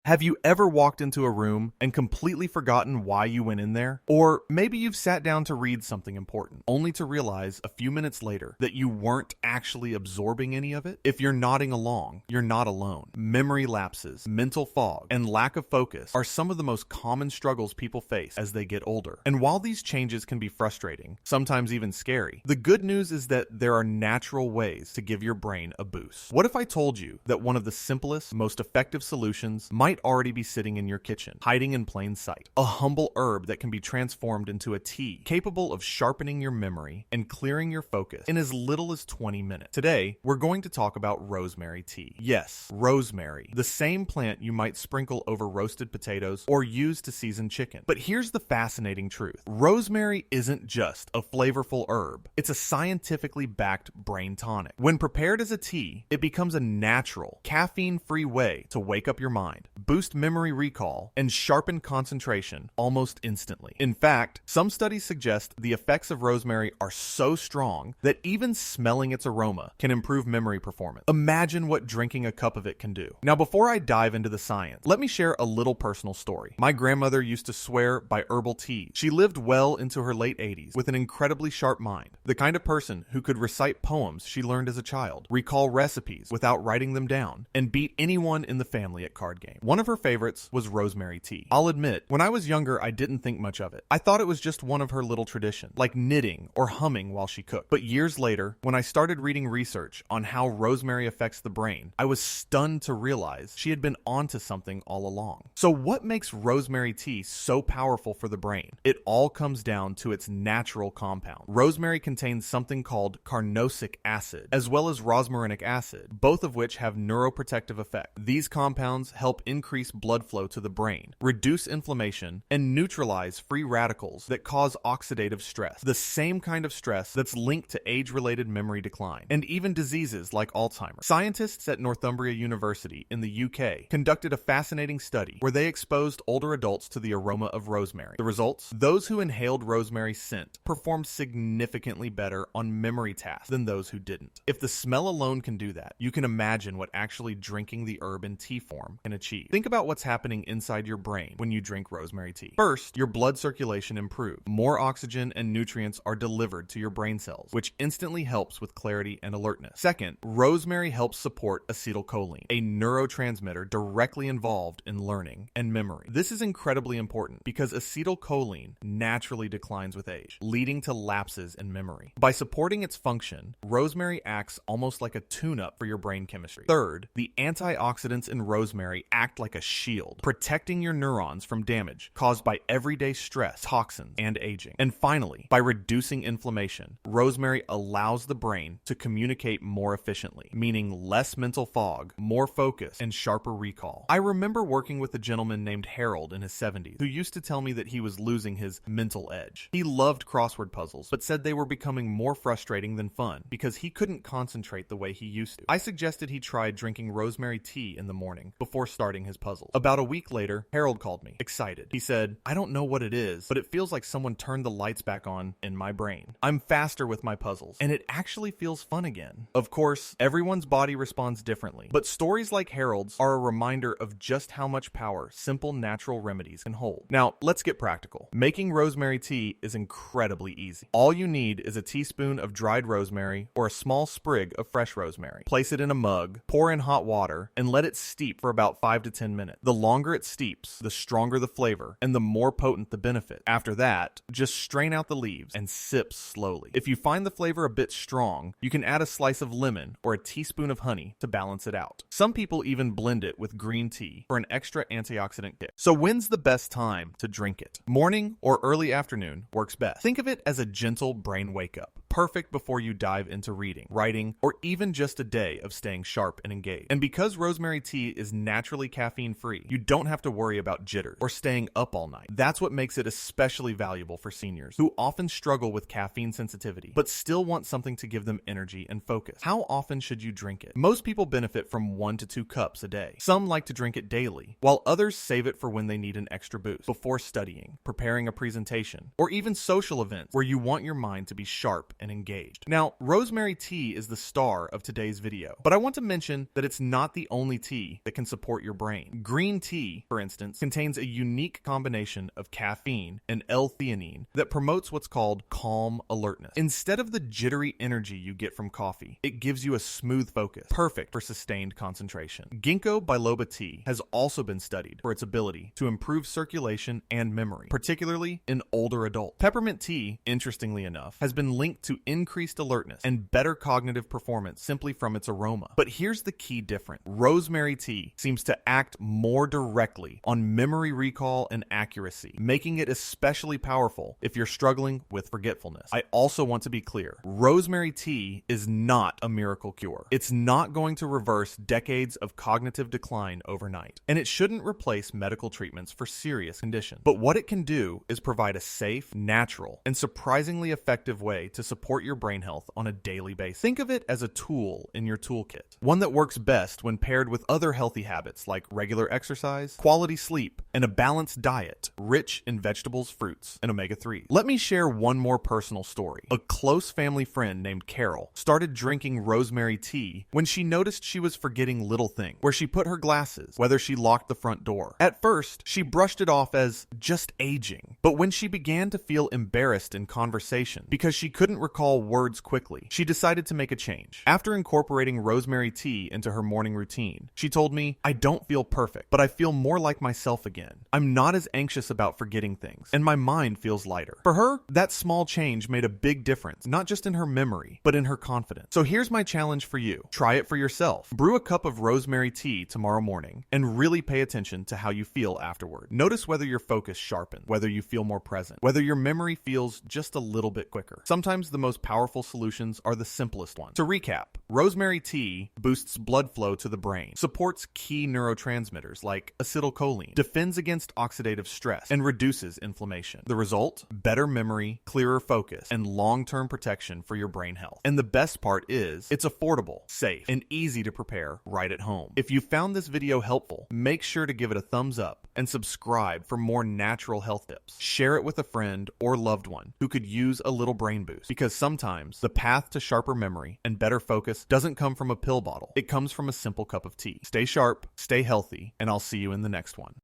Have you ever walked into a room and completely forgotten why you went in there? Or maybe you've sat down to read something important, only to realize a few minutes later that you weren't actually absorbing any of it? If you're nodding along, you're not alone. Memory lapses, mental fog, and lack of focus are some of the most common struggles people face as they get older. And while these changes can be frustrating, sometimes even scary, the good news is that there are natural ways to give your brain a boost. What if I told you that one of the simplest, most effective solutions might already be sitting in your kitchen, hiding in plain sight? A humble herb that can be transformed into a tea, capable of sharpening your memory and clearing your focus in as little as 20 minutes. Today, we're going to talk about rosemary tea. Yes, rosemary, the same plant you might sprinkle over roasted potatoes or use to season chicken. But here's the fascinating truth. Rosemary isn't just a flavorful herb. It's a scientifically backed brain tonic. When prepared as a tea, it becomes a natural, caffeine-free way to wake up your mind, boost memory recall, and sharpen concentration almost instantly. In fact, some studies suggest the effects of rosemary are so strong that even smelling its aroma can improve memory performance. Imagine what drinking a cup of it can do. Now, before I dive into the science, let me share a little personal story. My grandmother used to swear by herbal tea. She lived well into her late 80s with an incredibly sharp mind, the kind of person who could recite poems she learned as a child, recall recipes without writing them down, and beat anyone in the family at card games. One of her favorites was rosemary tea. I'll admit, when I was younger, I didn't think much of it. I thought it was just one of her little traditions, like knitting or humming while she cooked. But years later, when I started reading research on how rosemary affects the brain, I was stunned to realize she had been onto something all along. So what makes rosemary tea so powerful for the brain? It all comes down to its natural compound. Rosemary contains something called carnosic acid, as well as rosmarinic acid, both of which have neuroprotective effects. These compounds help increase blood flow to the brain, reduce inflammation, and neutralize free radicals that cause oxidative stress, the same kind of stress that's linked to age-related memory decline, and even diseases like Alzheimer's. Scientists at Northumbria University in the UK conducted a fascinating study where they exposed older adults to the aroma of rosemary. The results? Those who inhaled rosemary's scent performed significantly better on memory tasks than those who didn't. If the smell alone can do that, you can imagine what actually drinking the herb in tea form can achieve. Think about what's happening inside your brain when you drink rosemary tea. First, your blood circulation improves. More oxygen and nutrients are delivered to your brain cells, which instantly helps with clarity and alertness. Second, rosemary helps support acetylcholine, a neurotransmitter directly involved in learning and memory. This is incredibly important because acetylcholine naturally declines with age, leading to lapses in memory. By supporting its function, rosemary acts almost like a tune-up for your brain chemistry. Third, the antioxidants in rosemary act like a shield, protecting your neurons from damage caused by everyday stress, toxins, and aging. And finally, by reducing inflammation, rosemary allows the brain to communicate more efficiently, meaning less mental fog, more focus, and sharper recall. I remember working with a gentleman named Harold in his 70s who used to tell me that he was losing his mental edge. He loved crossword puzzles, but said they were becoming more frustrating than fun because he couldn't concentrate the way he used to. I suggested he try drinking rosemary tea in the morning before starting his puzzles. About a week later, Harold called me, excited. He said, "I don't know what it is, but it feels like someone turned the lights back on in my brain. I'm faster with my puzzles, and it actually feels fun again." Of course, everyone's body responds differently, but stories like Harold's are a reminder of just how much power simple natural remedies can hold. Now, let's get practical. Making rosemary tea is incredibly easy. All you need is a teaspoon of dried rosemary or a small sprig of fresh rosemary. Place it in a mug, pour in hot water, and let it steep for about 5 to 10 minutes. The longer it steeps, the stronger the flavor, and the more potent the benefit. After that, just strain out the leaves and sip slowly. If you find the flavor a bit strong, you can add a slice of lemon or a teaspoon of honey to balance it out. Some people even blend it with green tea for an extra antioxidant kick. So when's the best time to drink it? Morning or early afternoon works best. Think of it as a gentle brain wake-up, perfect before you dive into reading, writing, or even just a day of staying sharp and engaged. And because rosemary tea is naturally caffeine-free, you don't have to worry about jitters or staying up all night. That's what makes it especially valuable for seniors who often struggle with caffeine sensitivity, but still want something to give them energy and focus. How often should you drink it? Most people benefit from 1 to 2 cups a day. Some like to drink it daily, while others save it for when they need an extra boost, before studying, preparing a presentation, or even social events where you want your mind to be sharp and engaged. Now, rosemary tea is the star of today's video, but I want to mention that it's not the only tea that can support your brain. Green tea, for instance, contains a unique combination of caffeine and L-theanine that promotes what's called calm alertness. Instead of the jittery energy you get from coffee, it gives you a smooth focus, perfect for sustained concentration. Ginkgo biloba tea has also been studied for its ability to improve circulation and memory, particularly in older adults. Peppermint tea, interestingly enough, has been linked to increased alertness and better cognitive performance simply from its aroma. But here's the key difference. Rosemary tea seems to act more directly on memory recall and accuracy, making it especially powerful if you're struggling with forgetfulness. I also want to be clear, rosemary tea is not a miracle cure. It's not going to reverse decades of cognitive decline overnight, and it shouldn't replace medical treatments for serious conditions. But what it can do is provide a safe, natural, and surprisingly effective way to support your brain health on a daily basis. Think of it as a tool in your toolkit, one that works best when paired with other healthy habits like regular exercise, quality sleep, and a balanced diet rich in vegetables, fruits, and omega-3s. Let me share one more personal story. A close family friend named Carol started drinking rosemary tea when she noticed she was forgetting little things, where she put her glasses, whether she locked the front door. At first, she brushed it off as just aging, but when she began to feel embarrassed in conversation because she couldn't recall words quickly, she decided to make a change. After incorporating rosemary tea into her morning routine, she told me, "I don't feel perfect, but I feel more like myself again. I'm not as anxious about forgetting things, and my mind feels lighter." For her, that small change made a big difference, not just in her memory, but in her confidence. So here's my challenge for you. Try it for yourself. Brew a cup of rosemary tea tomorrow morning and really pay attention to how you feel afterward. Notice whether your focus sharpens, whether you feel more present, whether your memory feels just a little bit quicker. Sometimes the most powerful solutions are the simplest ones. To recap, rosemary tea boosts blood flow to the brain, supports key neurotransmitters like acetylcholine, defends against oxidative stress, and reduces inflammation. The result? Better memory, clearer focus, and long-term protection for your brain health. And the best part is, it's affordable, safe, and easy to prepare right at home. If you found this video helpful, make sure to give it a thumbs up and subscribe for more natural health tips. Share it with a friend or loved one who could use a little brain boost, because sometimes the path to sharper memory and better focus doesn't come from a pill bottle. It comes from a simple cup of tea. Stay sharp, stay healthy, and I'll see you in the next one.